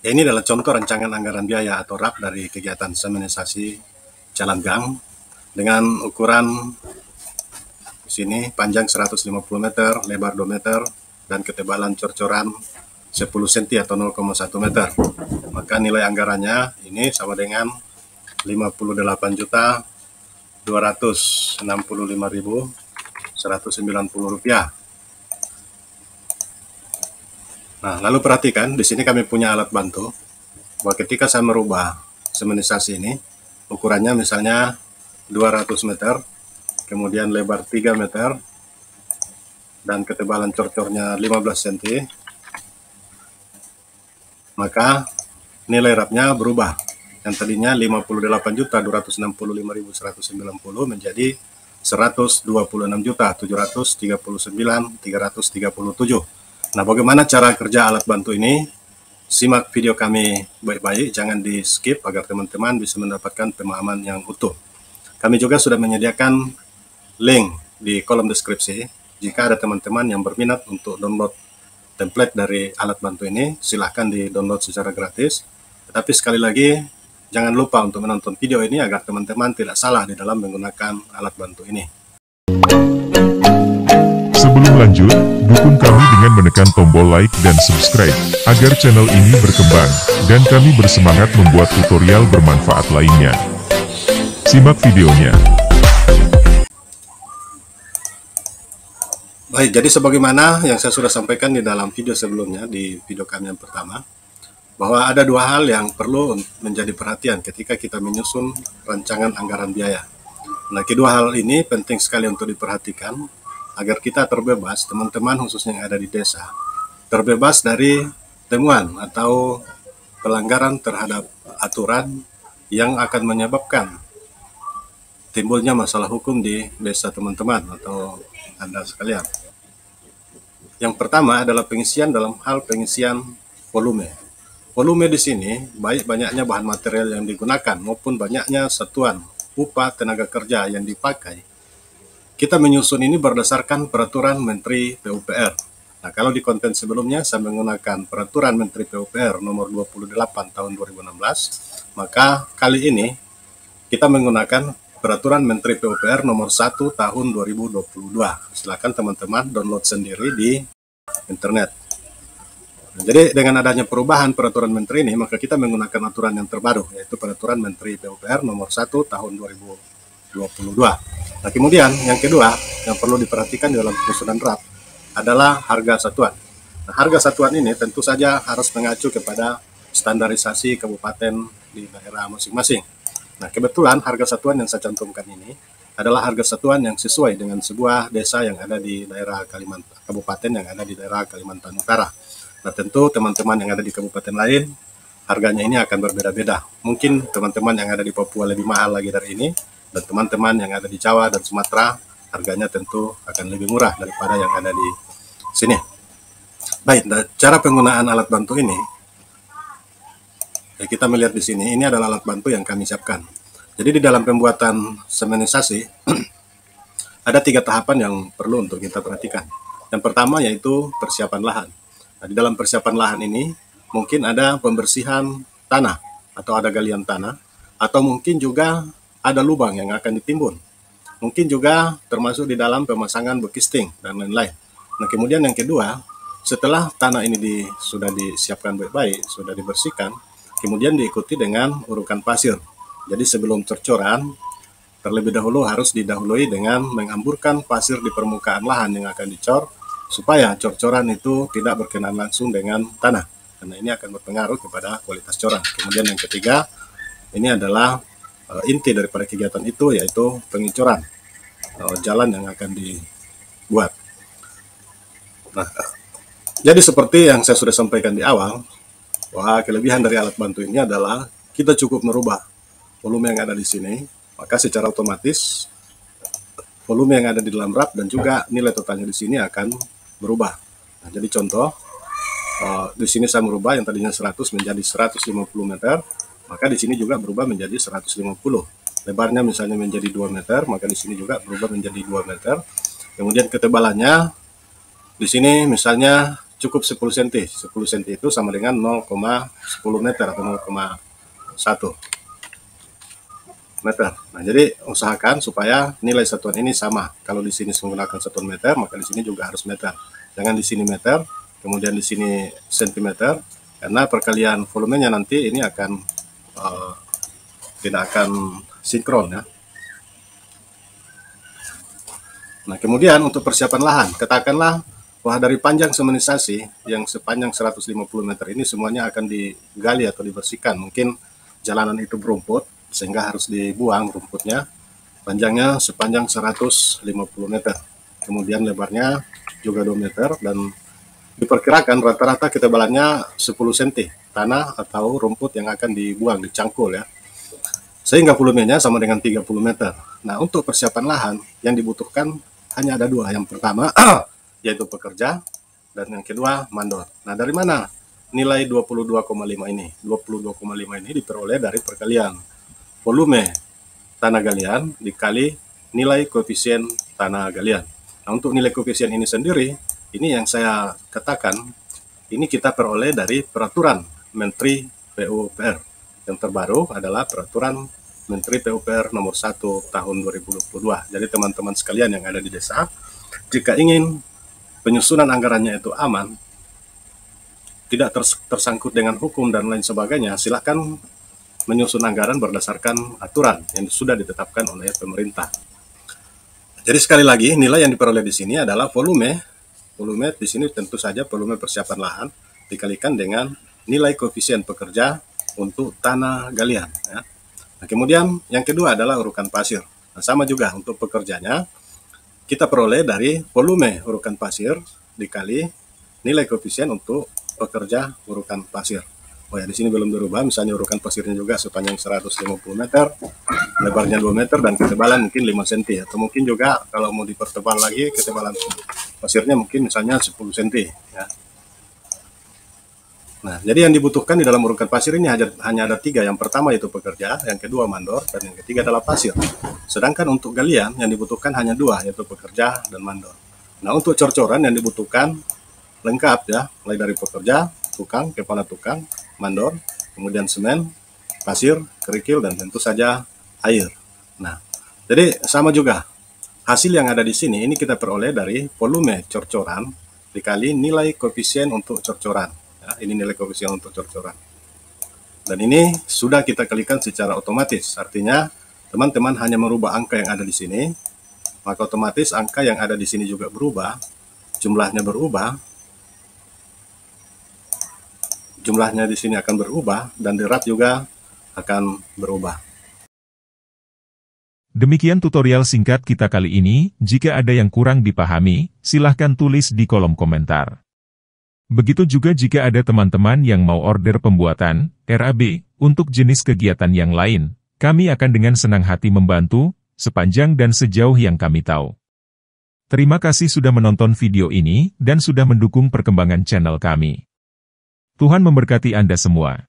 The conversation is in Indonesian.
Ini adalah contoh rancangan anggaran biaya atau RAP dari kegiatan seminisasi jalan gang dengan ukuran di sini panjang 150 meter, lebar 2 meter, dan ketebalan cor-coran 10 cm atau 0,1 meter. Maka nilai anggarannya ini sama dengan 58.265.190 rupiah. Nah, lalu perhatikan di sini kami punya alat bantu bahwa ketika saya merubah seminisasi ini, ukurannya misalnya 200 meter, kemudian lebar 3 meter, dan ketebalan cor-cornya 15 cm, maka nilai RAP-nya berubah. Yang tadinya 58.265.190 menjadi 126.739.337. Nah, bagaimana cara kerja alat bantu ini? Simak video kami baik-baik, jangan di skip agar teman-teman bisa mendapatkan pemahaman yang utuh. Kami juga sudah menyediakan link di kolom deskripsi. Jika ada teman-teman yang berminat untuk download template dari alat bantu ini, silahkan di-download secara gratis. Tetapi sekali lagi, jangan lupa untuk menonton video ini agar teman-teman tidak salah di dalam menggunakan alat bantu ini. Sebelum lanjut, dukung kami dengan menekan tombol like dan subscribe, agar channel ini berkembang, dan kami bersemangat membuat tutorial bermanfaat lainnya. Simak videonya. Baik, jadi sebagaimana yang saya sudah sampaikan di dalam video sebelumnya, di video kami yang pertama, bahwa ada dua hal yang perlu menjadi perhatian ketika kita menyusun rancangan anggaran biaya. Nah, kedua hal ini penting sekali untuk diperhatikan agar kita terbebas, teman-teman khususnya yang ada di desa, terbebas dari temuan atau pelanggaran terhadap aturan yang akan menyebabkan timbulnya masalah hukum di desa teman-teman atau Anda sekalian. Yang pertama adalah pengisian dalam hal pengisian volume. Volume di sini baik banyaknya bahan material yang digunakan maupun banyaknya satuan upah tenaga kerja yang dipakai. Kita menyusun ini berdasarkan peraturan Menteri PUPR. Nah, kalau di konten sebelumnya saya menggunakan peraturan Menteri PUPR nomor 28 tahun 2016, maka kali ini kita menggunakan peraturan Menteri PUPR nomor 1 tahun 2022. Silakan teman-teman download sendiri di internet. Nah, jadi dengan adanya perubahan peraturan menteri ini, maka kita menggunakan aturan yang terbaru, yaitu peraturan Menteri PUPR nomor 1 tahun 2022. Nah, kemudian yang kedua yang perlu diperhatikan di dalam penyusunan RAP adalah harga satuan. Nah, harga satuan ini tentu saja harus mengacu kepada standarisasi kabupaten di daerah masing-masing. Nah, kebetulan harga satuan yang saya cantumkan ini adalah harga satuan yang sesuai dengan sebuah desa yang ada di daerah kabupaten yang ada di daerah Kalimantan Utara. Nah, tentu teman-teman yang ada di kabupaten lain harganya ini akan berbeda-beda. Mungkin teman-teman yang ada di Papua lebih mahal lagi dari ini, dan teman-teman yang ada di Jawa dan Sumatera harganya tentu akan lebih murah daripada yang ada di sini. Baik, nah, cara penggunaan alat bantu ini, ya kita melihat di sini, ini adalah alat bantu yang kami siapkan. Jadi di dalam pembuatan seminisasi ada 3 tahapan yang perlu untuk kita perhatikan. Yang pertama yaitu persiapan lahan. Nah, di dalam persiapan lahan ini mungkin ada pembersihan tanah atau ada galian tanah, atau mungkin juga ada lubang yang akan ditimbun. Mungkin juga termasuk di dalam pemasangan bekisting dan lain-lain. Nah, kemudian yang kedua, setelah tanah ini sudah disiapkan baik-baik, sudah dibersihkan, kemudian diikuti dengan urukan pasir. Jadi sebelum cor-coran, terlebih dahulu harus didahului dengan mengamburkan pasir di permukaan lahan yang akan dicor, supaya cor-coran itu tidak berkenaan langsung dengan tanah, karena ini akan berpengaruh kepada kualitas coran. Kemudian yang ketiga, ini adalah inti daripada kegiatan itu, yaitu pengicoran jalan yang akan dibuat. Nah, jadi seperti yang saya sudah sampaikan di awal, bahwa kelebihan dari alat bantu ini adalah kita cukup merubah volume yang ada di sini, maka secara otomatis volume yang ada di dalam RAP dan juga nilai totalnya di sini akan berubah. Nah, jadi contoh, di sini saya merubah yang tadinya 100 menjadi 150 meter, maka di sini juga berubah menjadi 150. Lebarnya misalnya menjadi 2 meter, maka di sini juga berubah menjadi 2 meter. Kemudian ketebalannya di sini misalnya cukup 10 cm. 10 cm itu sama dengan 0,10 meter atau 0,1 meter. Nah, jadi usahakan supaya nilai satuan ini sama. Kalau di sini menggunakan satuan meter, maka di sini juga harus meter. Jangan di sini meter, kemudian di sini sentimeter, karena perkalian volumenya nanti ini akan tidak akan sinkron ya. Nah, kemudian untuk persiapan lahan, katakanlah bahwa dari panjang semanisasi yang sepanjang 150 meter ini semuanya akan digali atau dibersihkan. Mungkin jalanan itu berumput, sehingga harus dibuang rumputnya. Panjangnya sepanjang 150 meter. Kemudian lebarnya juga 2 meter dan diperkirakan rata-rata ketebalannya 10 cm tanah atau rumput yang akan dibuang, dicangkul ya. Sehingga volumenya sama dengan 30 meter. Nah, untuk persiapan lahan yang dibutuhkan hanya ada dua. Yang pertama yaitu pekerja dan yang kedua mandor. Nah, dari mana nilai 22,5 ini? 22,5 ini diperoleh dari perkalian volume tanah galian dikali nilai koefisien tanah galian. Nah, untuk nilai koefisien ini sendiri, ini yang saya katakan, ini kita peroleh dari peraturan Menteri PUPR. Yang terbaru adalah peraturan Menteri PUPR nomor 1 tahun 2022. Jadi teman-teman sekalian yang ada di desa, jika ingin penyusunan anggarannya itu aman, tidak tersangkut dengan hukum dan lain sebagainya, silakan menyusun anggaran berdasarkan aturan yang sudah ditetapkan oleh pemerintah. Jadi sekali lagi, nilai yang diperoleh di sini adalah volume. Volume di sini tentu saja volume persiapan lahan dikalikan dengan nilai koefisien pekerja untuk tanah galian ya. Nah, kemudian yang kedua adalah urukan pasir. Nah, sama juga untuk pekerjanya kita peroleh dari volume urukan pasir dikali nilai koefisien untuk pekerja urukan pasir. Oh ya, di sini belum berubah, misalnya urukan pasirnya juga sepanjang 150 meter, lebarnya 2 meter dan ketebalan mungkin 5 cm, atau mungkin juga kalau mau dipertebal lagi ketebalan pasirnya mungkin misalnya 10 cm ya. Nah, jadi yang dibutuhkan di dalam urukan pasir ini hanya ada 3. Yang pertama yaitu pekerja, yang kedua mandor, dan yang ketiga adalah pasir. Sedangkan untuk galian yang dibutuhkan hanya 2, yaitu pekerja dan mandor. Nah, untuk cor-coran yang dibutuhkan lengkap ya, mulai dari pekerja, tukang, kepala tukang, mandor, kemudian semen, pasir, kerikil, dan tentu saja air. Nah, jadi sama juga. Hasil yang ada di sini, ini kita peroleh dari volume cor-coran dikali nilai koefisien untuk cor-coran. Ya, ini nilai koefisien untuk cor-coran. Dan ini sudah kita kalikan secara otomatis. Artinya, teman-teman hanya merubah angka yang ada di sini, maka otomatis angka yang ada di sini juga berubah, jumlahnya berubah, jumlahnya di sini akan berubah, dan derat juga akan berubah. Demikian tutorial singkat kita kali ini. Jika ada yang kurang dipahami, silahkan tulis di kolom komentar. Begitu juga jika ada teman-teman yang mau order pembuatan RAB untuk jenis kegiatan yang lain, kami akan dengan senang hati membantu, sepanjang dan sejauh yang kami tahu. Terima kasih sudah menonton video ini dan sudah mendukung perkembangan channel kami. Tuhan memberkati Anda semua.